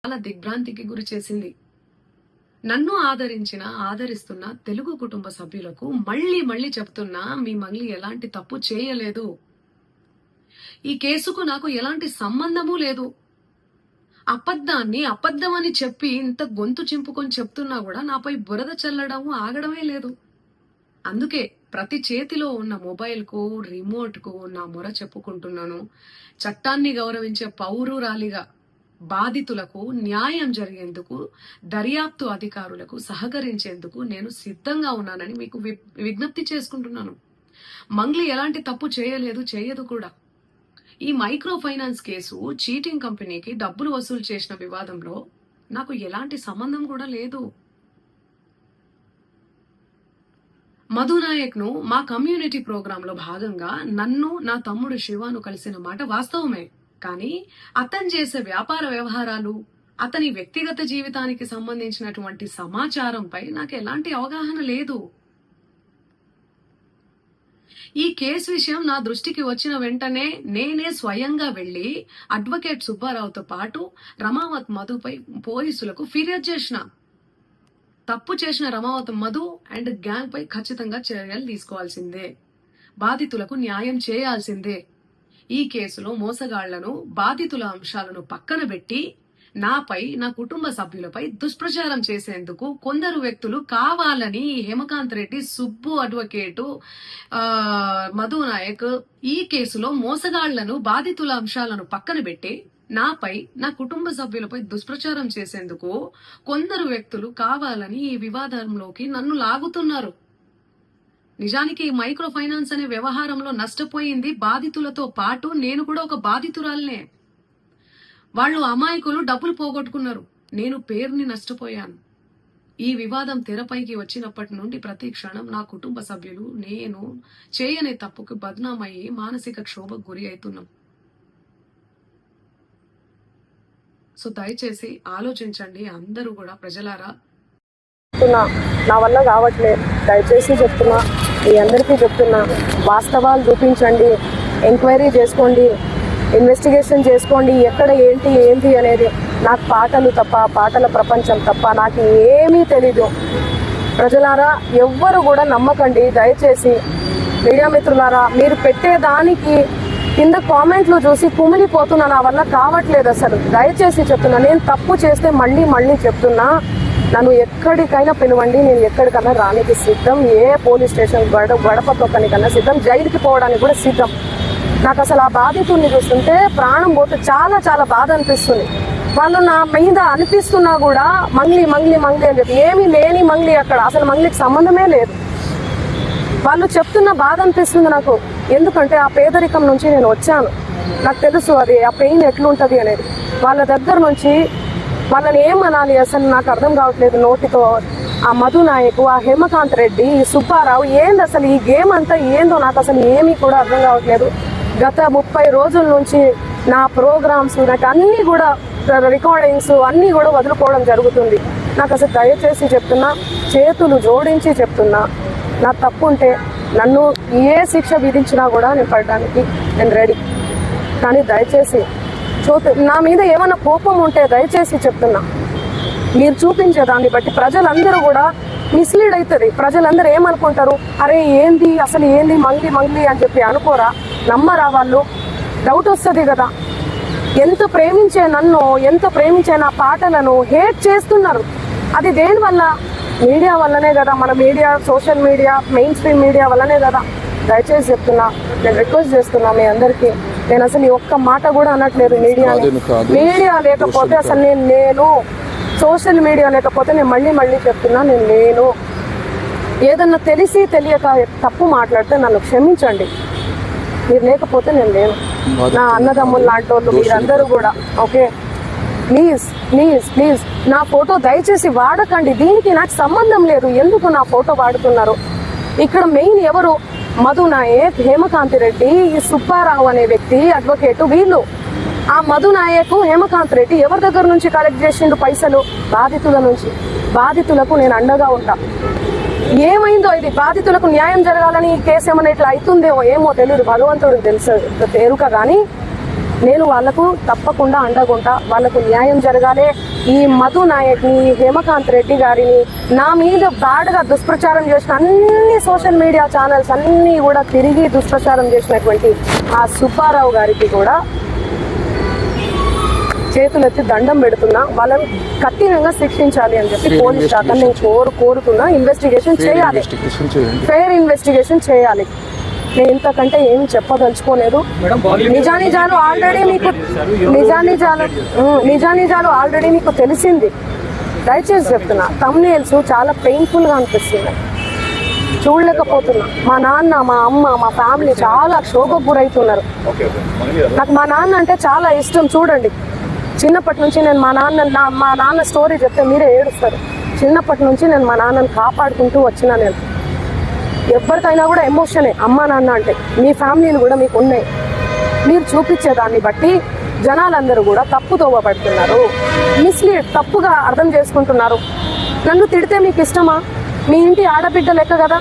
చాలా దిగ్భ్రాంతికి గురి చేసింది. నన్ను ఆదరిస్తున్న తెలుగు కుటుంబ సభ్యులకు మళ్ళీ చెప్తున్నా, మీ మంగ్లీ ఎలాంటి తప్పు చేయలేదు. ఈ కేసుకు నాకు ఎలాంటి సంబంధము లేదు. అబద్ధాన్ని అబద్ధమని చెప్పి ఇంత గొంతు చింపుకొని చెప్తున్నా కూడా నాపై బురద చల్లడం ఆగడమే లేదు. అందుకే ప్రతి చేతిలో ఉన్న మొబైల్ కు, రిమోట్ కు నా మొర చెప్పుకుంటున్నాను. చట్టాన్ని గౌరవించే పౌరురాలిగా బాధితులకు న్యాయం జరిగేందుకు, దర్యాప్తు అధికారులకు సహకరించేందుకు నేను సిద్ధంగా ఉన్నానని మీకు విజ్ఞప్తి చేసుకుంటున్నాను. మంగ్లీ ఎలాంటి తప్పు చేయలేదు, చేయదు కూడా. ఈ మైక్రో ఫైనాన్స్ కేసు చీటింగ్ కంపెనీకి డబ్బులు వసూలు చేసిన వివాదంలో నాకు ఎలాంటి సంబంధం కూడా లేదు. మధునాయక్ ను మా కమ్యూనిటీ ప్రోగ్రామ్ లో భాగంగా నన్ను, నా తమ్ముడు శివాను కలిసిన మాట వాస్తవమే. కానీ అతను చేసే వ్యాపార వ్యవహారాలు, అతని వ్యక్తిగత జీవితానికి సంబంధించినటువంటి సమాచారంపై నాకు ఎలాంటి అవగాహన లేదు. ఈ కేసు విషయం నా దృష్టికి వచ్చిన వెంటనే నేనే స్వయంగా వెళ్లి అడ్వకేట్ సుబ్బారావుతో పాటు రమావత్ మధుపై పోలీసులకు ఫిర్యాదు చేసిన. తప్పు చేసిన రమావత్ మధు అండ్ గ్యాంగ్ పై ఖచ్చితంగా చర్యలు తీసుకోవాల్సిందే. బాధితులకు న్యాయం చేయాల్సిందే. ఈ కేసులో మోసగాళ్లను, బాధితుల అంశాలను పక్కన పెట్టి నాపై, నా కుటుంబ సభ్యులపై దుష్ప్రచారం చేసేందుకు కొందరు వ్యక్తులు కావాలని హేమకాంత్ రెడ్డి, సుబ్బు అడ్వకేటు, మధు నాయక్ ఈ కేసులో మోసగాళ్లను, బాధితుల అంశాలను పక్కన పెట్టి నాపై, నా కుటుంబ సభ్యులపై దుష్ప్రచారం చేసేందుకు కొందరు వ్యక్తులు కావాలని ఈ వివాదంలోకి నన్ను లాగుతున్నారు. నిజానికి ఈ మైక్రో ఫైనాన్స్ అనే వ్యవహారంలో నష్టపోయింది బాధితులతో పాటు నేను కూడా ఒక బాధితురాలనే. వాళ్ళు అమాయకులు డబ్బులు పోగొట్టుకున్నారు, నేను పేరుని నష్టపోయాను. ఈ వివాదం తెరపైకి వచ్చినప్పటి నుండి ప్రతి క్షణం నా కుటుంబ సభ్యులు, నేను చేయని తప్పుకు బద్నామయ్యి మానసిక క్షోభకు గురి అవుతున్నాం. సో దయచేసి ఆలోచించండి అందరూ కూడా, ప్రజలారా. నా వల్ల కావట్లేదు, దయచేసి చెప్తున్నా, మీ అందరికీ చెప్తున్నా, వాస్తవాలు చూపించండి, ఎంక్వైరీ చేసుకోండి, ఇన్వెస్టిగేషన్ చేసుకోండి, ఎక్కడ ఏంటి అనేది. నాకు పాటలు తప్ప, పాటల ప్రపంచం తప్ప నాకు ఏమీ తెలీదు. ప్రజలారా, ఎవ్వరు కూడా నమ్మకండి దయచేసి. మీడియా మిత్రులారా, మీరు పెట్టేదానికి కింద కామెంట్లు చూసి కుమిలిపోతున్నా, నా వల్ల కావట్లేదు అసలు. దయచేసి చెప్తున్నా, నేను తప్పు చేస్తే మళ్ళీ చెప్తున్నా, నన్ను ఎక్కడికైనా పిలవండి, నేను ఎక్కడికైనా రానికి సిద్ధం. ఏ పోలీస్ స్టేషన్ గడప తొక్కనికన్నా సిద్ధం, జైలుకి పోవడానికి కూడా సిద్ధం. నాకు అసలు ఆ బాధితుల్ని చూస్తుంటే ప్రాణం పోతే చాలా బాధ అనిపిస్తుంది. వాళ్ళు నా మీద అనిపిస్తున్నా కూడా మంగ్లీ అని చెప్పి, ఏమీ లేని మంగ్లీ అక్కడ, అసలు మంగ్లీకి సంబంధమే లేదు. వాళ్ళు చెప్తున్న బాధ అనిపిస్తుంది నాకు. ఎందుకంటే ఆ పేదరికం నుంచి నేను వచ్చాను, నాకు తెలుసు అది ఆ పెయిన్ ఎట్లుంటది అనేది. వాళ్ళ దగ్గర నుంచి వాళ్ళని ఏమనాలి అసలు నాకు అర్థం కావట్లేదు నోటితో. ఆ మధు నాయక్, ఆ హేమకాంత్ రెడ్డి, ఈ సుబ్బారావు, ఏంది అసలు ఈ గేమ్ అంతా ఏందో నాకు అసలు ఏమీ కూడా అర్థం కావట్లేదు. గత 30 రోజుల నుంచి నా ప్రోగ్రామ్స్, నాకు అన్నీ కూడా రికార్డింగ్స్ అన్నీ కూడా వదులుకోవడం జరుగుతుంది. నాకు అసలు దయచేసి చెప్తున్నా, చేతులు జోడించి చెప్తున్నా, నా తప్పు ఉంటే నన్ను ఏ శిక్ష విధించినా కూడా నేను పడడానికి నేను రెడీ. కానీ దయచేసి నా మీద ఏమైనా కోపం ఉంటే దయచేసి చెప్తున్నా, మీరు చూపించే దాన్ని బట్టి ప్రజలందరూ కూడా మిస్లీడ్ అవుతుంది. ప్రజలందరూ ఏమనుకుంటారు, అరే ఏంది అసలు ఏంది మంగ్లీ అని చెప్పి అనుకోరా, నమ్మరా వాళ్ళు? డౌట్ వస్తుంది కదా. ఎంత ప్రేమించే నన్ను, ఎంత ప్రేమించే నా పాటలను హేట్ చేస్తున్నారు. అది దేనివల్ల? మీడియా వల్లనే కదా. మన media, social media, main stream media వల్లనే కదా. దయచేసి చెప్తున్నా, నేను రిక్వెస్ట్ చేస్తున్నా మీ అందరికీ. నేను అసలు ఈ ఒక్క మాట కూడా అనట్లేదు. మీడియా లేకపోతే అసలు నేను సోషల్ మీడియా లేకపోతే నేను మళ్ళీ చెప్తున్నా, నేను ఏదన్నా తెలిసి తెలియక తప్పు మాట్లాడితే నన్ను క్షమించండి. మీరు లేకపోతే నేను లేను. నా అన్నదమ్ములు లాంటి వాళ్ళు మీరందరూ కూడా, ఓకే, ప్లీజ్ నా ఫోటో దయచేసి వాడకండి. దీనికి నాకు సంబంధం లేదు. ఎందుకు నా ఫోటో వాడుతున్నారు? ఇక్కడ మెయిన్ ఎవరు? మధు నాయక్, హేమకాంత్ రెడ్డి, ఈ సుబ్బారావు అనే వ్యక్తి, అడ్వకేటు, వీళ్ళు. ఆ మధు నాయక్, హేమకాంత్ రెడ్డి ఎవరి దగ్గర నుంచి కలెక్ట్ చేసిండు పైసలు? బాధితుల నుంచి. బాధితులకు నేను అండగా ఉంటా. ఏమైందో ఇది, బాధితులకు న్యాయం జరగాలని ఈ కేసు ఏమైనా ఇట్లా అవుతుందేమో ఏమో తెలియదు, భగవంతుడికి తెలుసు తేరుక. కానీ నేను వాళ్ళకు తప్పకుండా అండగుంటా. వాళ్ళకు న్యాయం జరగాలి. ఈ మధు నాయక్ని, హేమకాంత్ రెడ్డి గారిని, నా మీద బ్యాడ్గా దుష్ప్రచారం చేసిన అన్ని సోషల్ మీడియా ఛానల్స్ అన్నీ కూడా తిరిగి దుష్ప్రచారం చేసినటువంటి ఆ సుబ్బారావు గారికి కూడా చేతులెత్తి దండం పెడుతున్నా. వాళ్ళని కఠినంగా శిక్షించాలి అని చెప్పి పోలీస్ శాఖ నేను కోరుతున్నా. ఇన్వెస్టిగేషన్ చేయాలి, ఫెయిర్ ఇన్వెస్టిగేషన్ చేయాలి. నేను ఇంతకంటే ఏమి చెప్పదలుచుకోలేదు. నిజానిజాలు ఆల్రెడీ మీకు తెలిసింది. దయచేసి చెప్తున్నా, థంబ్నెయిల్స్ చాలా పెయిన్ఫుల్గా అనిపిస్తున్నాయి, చూడలేకపోతున్నా. మా నాన్న, మా అమ్మ, మా ఫ్యామిలీ చాలా క్షోభకు గురవుతున్నారు. నాకు మా నాన్న అంటే చాలా ఇష్టం. చూడండి, చిన్నప్పటి నుంచి నేను మా నాన్న స్టోరీ చెప్తే మీరే ఏడుస్తారు. చిన్నప్పటి నుంచి నేను మా నాన్నని కాపాడుకుంటూ వచ్చినా. నేను ఎవరికైనా కూడా ఎమోషనే అమ్మ నాన్న అంటే. మీ ఫ్యామిలీలు కూడా మీకు ఉన్నాయి. మీరు చూపించేదాన్ని బట్టి జనాలందరూ కూడా తప్పుదోవ పడుతున్నారు, తప్పుగా అర్థం చేసుకుంటున్నారు. నన్ను తిడితే మీకు ఇష్టమా? మీ ఇంటి ఆడబిడ్డ లెక్క కదా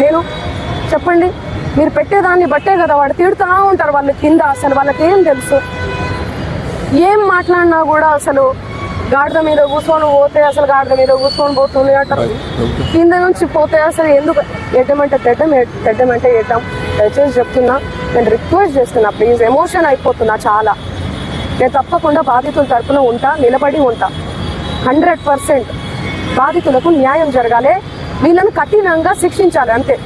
నేను, చెప్పండి. మీరు పెట్టేదాన్ని బట్టే కదా వాడు తిడుతూ ఉంటారు. వాళ్ళ కింద అసలు వాళ్ళకి ఏం తెలుసు? ఏం మాట్లాడినా కూడా అసలు గాడిద మీద కూర్చొని పోతే అసలు గాడిద మీద కూర్చొని పోతుంది అంటారు. కింద నుంచి పోతే అసలు ఎందుకు ఎడ్డమంటే తెడ్డమంటే ఎడ్డాం. దయచేసి చెప్తున్నా, నేను రిక్వెస్ట్ చేస్తున్నా, ప్లీజ్. ఎమోషన్ అయిపోతున్నా చాలా. నేను తప్పకుండా బాధితుల తరపున ఉంటా, నిలబడి ఉంటా. 100% బాధితులకు న్యాయం జరగాలి. వీళ్ళని కఠినంగా శిక్షించాలి, అంతే.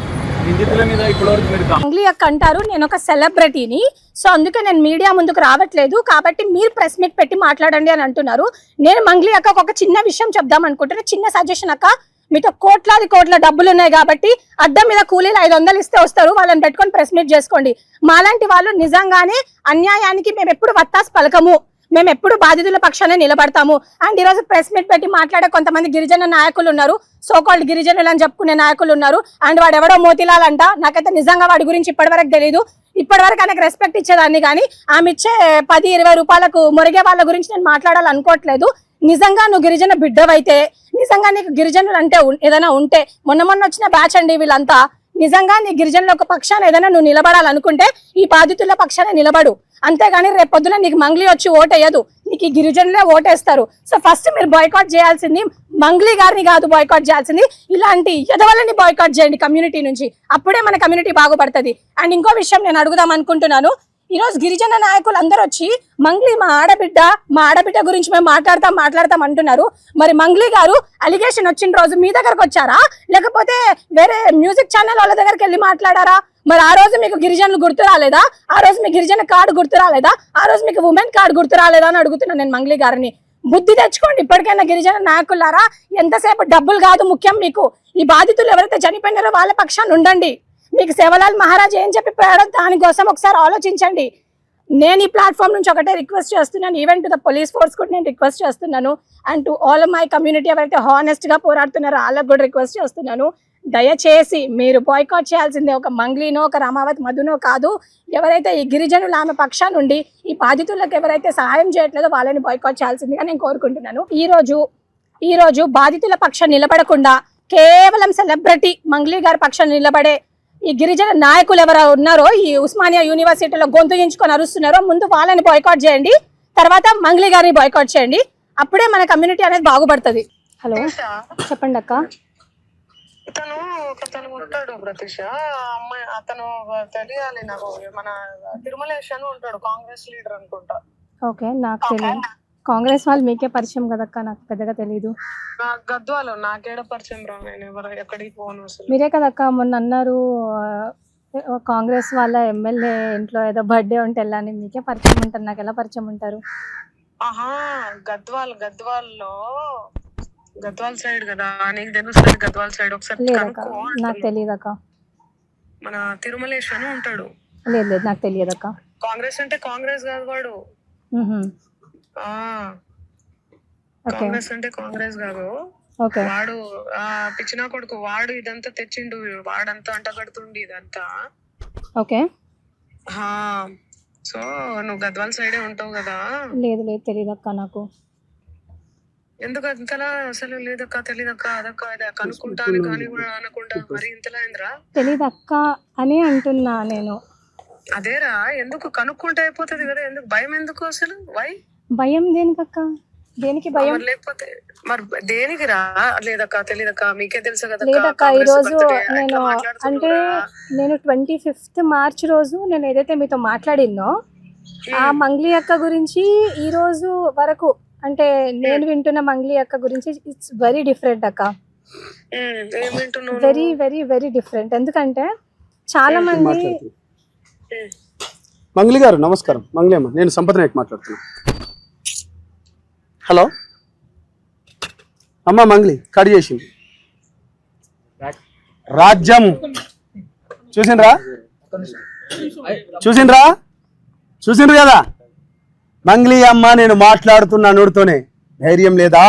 మంగ్లీ అక్క అంటారు నేను ఒక సెలబ్రిటీని, సో అందుకే నేను మీడియా ముందుకు రావట్లేదు, కాబట్టి మీరు ప్రెస్ మీట్ పెట్టి మాట్లాడండి అని అంటున్నారు. నేను మంగ్లీ అక్కకు ఒక చిన్న విషయం చెప్దాం అనుకుంటున్నా. చిన్న సజెషన్ అక్క, మీతో కోట్ల డబ్బులు ఉన్నాయి కాబట్టి అద్దం మీద కూలీలు 500 ఇస్తే వస్తారు, వాళ్ళని పెట్టుకొని ప్రెస్ మీట్ చేసుకోండి. మాలాంటి వాళ్ళు నిజంగానే అన్యాయానికి మేము ఎప్పుడు వత్తాస్ పలకము, మేము ఎప్పుడు బాధితుల పక్షానే నిలబడతాము. అండ్ ఈరోజు ప్రెస్ మీట్ పెట్టి మాట్లాడే కొంతమంది గిరిజన నాయకులు ఉన్నారు, సోకాల్డ్ గిరిజనులు అని చెప్పుకునే నాయకులు ఉన్నారు. అండ్ వాడు ఎవడో మోతిలాల్ అంట. నాకైతే నిజంగా వాడి గురించి ఇప్పటివరకు తెలియదు. ఇప్పటివరకు ఆయనకు రెస్పెక్ట్ ఇచ్చేదాన్ని, కానీ ఆమె ఇచ్చే 10-20 రూపాయలకు మొరిగే వాళ్ళ గురించి నేను మాట్లాడాలనుకోవట్లేదు. నిజంగా నువ్వు గిరిజన బిడ్డవైతే, నిజంగా నీకు గిరిజనులు అంటే ఏదైనా ఉంటే, మొన్న వచ్చిన బ్యాచ్ అండి వీళ్ళంతా, నిజంగా నీ గిరిజనుల ఒక పక్షాన ఏదైనా నువ్వు నిలబడాలనుకుంటే ఈ బాధితుల పక్షాన నిలబడు. అంతేగాని రేపు పొద్దున నీకు మంగ్లీ వచ్చి ఓటేయదు, నీకు ఈ గిరిజనులే ఓటేస్తారు. సో ఫస్ట్ మీరు బాయ్కాట్ చేయాల్సింది మంగ్లీ గారిని కాదు, బాయ్కాట్ చేయాల్సింది ఇలాంటి ఎదవలని బాయ్కాట్ చేయండి కమ్యూనిటీ నుంచి. అప్పుడే మన కమ్యూనిటీ బాగుపడుతుంది. అండ్ ఇంకో విషయం నేను అడుగుదాం అనుకుంటున్నాను. ఈరోజు గిరిజన నాయకులు అందరూ వచ్చి మంగ్లీ మా ఆడబిడ్డ గురించి మేము మాట్లాడతాం అంటున్నారు. మరి మంగ్లీ గారు అలిగేషన్ వచ్చిన రోజు మీ దగ్గరకు వచ్చారా, లేకపోతే వేరే మ్యూజిక్ ఛానల్ వాళ్ళ దగ్గరికి వెళ్ళి మాట్లాడారా? మరి ఆ రోజు మీకు గిరిజనులు గుర్తు రాలేదా? ఆ రోజు మీకు గిరిజన కార్డు గుర్తు రాలేదా? ఆ రోజు మీకు ఉమెన్ కార్డు గుర్తు రాలేదా అని అడుగుతున్నాను నేను మంగ్లీ గారిని. బుద్ధి తెచ్చుకోండి ఇప్పటికైనా గిరిజన నాయకులారా. ఎంతసేపు డబ్బులు కాదు ముఖ్యం మీకు. ఈ బాధితులు ఎవరైతే చనిపోయినారో వాళ్ళ పక్షాన్ని ఉండండి. మీకు సేవలాల్ మహారాజ్ ఏం చెప్పి పోయాడో దానికోసం ఒకసారి ఆలోచించండి. నేను ఈ ప్లాట్ఫామ్ నుంచి ఒకటే రిక్వెస్ట్ చేస్తున్నాను, even to the police force కూడా నేను రిక్వెస్ట్ చేస్తున్నాను. And to all my community ఎవరైతే హానెస్ట్ గా పోరాడుతున్నారో వాళ్ళకు కూడా రిక్వెస్ట్ చేస్తున్నాను, దయచేసి మీరు బాయ్కాట్ చేయాల్సిందే ఒక మంగ్లీనో ఒక రామావత్ మధునో కాదు. ఎవరైతే ఈ గిరిజనులు ఆమె పక్షాన నుండి ఈ బాధితులకు ఎవరైతే సహాయం చేయట్లేదో వాళ్ళని బాయ్కాట్ చేయాల్సిందిగా నేను కోరుకుంటున్నాను. ఈ రోజు బాధితుల పక్షాన్ని నిలబడకుండా కేవలం సెలబ్రిటీ మంగ్లీ గారి పక్షాన్ని నిలబడే ఈ గిరిజన నాయకులు ఎవరు ఉన్నారో, ఈ ఉస్మానియా యూనివర్సిటీలో గొంతుగించుకొని అరుస్తున్నారో, ముందు వాళ్ళని బాయ్కాట్ చేయండి, తర్వాత మంగ్లీ గారిని బాయ్కాట్ చేయండి. అప్పుడే మన కమ్యూనిటీ అనేది బాగుపడుతుంది. హలో చెప్పండి అక్క. అతను ఉంటాడు ప్రతీష, అమ్మాయి అతను తెలియాలి నాకు. మన తిరుమలేష్ అని ఉంటాడు, కాంగ్రెస్ లీడర్ అనుకుంటా. ఓకే, నాకు తెలియదు. కాంగ్రెస్ వాళ్ళు మీకే పరిచయం కదక్క, నాకు పెద్దగా తెలీదు. గద్వాలో నాకేడ పరిచయం రా, నేను ఎక్కడికి పోను అసలు. మీరే కదక్క మొన్న అన్నారు కాంగ్రెస్ వాళ్ళ ఎమ్మెల్యే ఇంట్లో ఏదో బర్త్డే ఉంటే వెళ్ళాని, మీకే పరిచయం ఉంటారు, నాకు ఎలా పరిచయం ఉంటారు? ఆహా, గద్వాల్ సైడ్ కదా, నీకు తెలుస్తుంది గద్వాల్ సైడ్. ఒకసారి నాకు తెలియదు అక్క. మన తిరుమలేష్ అని ఉంటాడు. లేదు నాకు తెలియదు అక్క. కాంగ్రెస్ అంటే కాంగ్రెస్ కాదు వాడు. కాంగ్రెస్ అంటే కాంగ్రెస్ కాదు వాడు. పిచ్చినా కొడుకు వాడు. ఇదంతా తెచ్చిండు వాడంతా, అంట కడుతుండి ఇదంతా. ఓకే, సో నువ్వు గద్వాల్ సైడే ఉంటావు కదా? లేదు తెలియదు అక్క నాకు. ఎందుకు అంతలా అసలు? లేదక్క, తెలీదక్క, అదక్క కనుక్కుంటాను కానీ కూడా అనకుండా మరి ఇంతలా ఏంద్రా? తెలీదు అక్క అని అంటున్నా నేను. అదేరా, ఎందుకు కనుక్కుంటే అయిపోతుంది కదా, ఎందుకు భయం ఎందుకు అసలు? వై భయం దేనికక్క? దేనికి భయం? మరి లేకపోతే మరి దేనికి రా? లేదక్క, తెలీదక్క, మీకే తెలుసు కదా. లేదక్క, ఈ రోజు నేను అంటే నేను 25th మార్చ్ రోజు నేను ఏదైతే మీతో మాట్లాడినో ఆ మంగ్లీ అక్క గురించి ఈ రోజు వరకు అంటే నేను వింటున్న మంగ్లీ అక్క గురించి ఇట్స్ వెరీ డిఫరెంట్ అక్క. Very very very different. ఎందుకంటే చాలా మంది. మంగ్లీ గారు నమస్కారం. మంగ్లీ అమ్మ, నేను సంపద నాయక్ మాట్లాడుతున్నా. హలో అమ్మ, మంగ్లీ కట్ చేసింది. రాజ్యం చూసిండ్రు కదా మంగ్లీ అమ్మ, నేను మాట్లాడుతున్నా నోడుతోనే. ధైర్యం లేదా?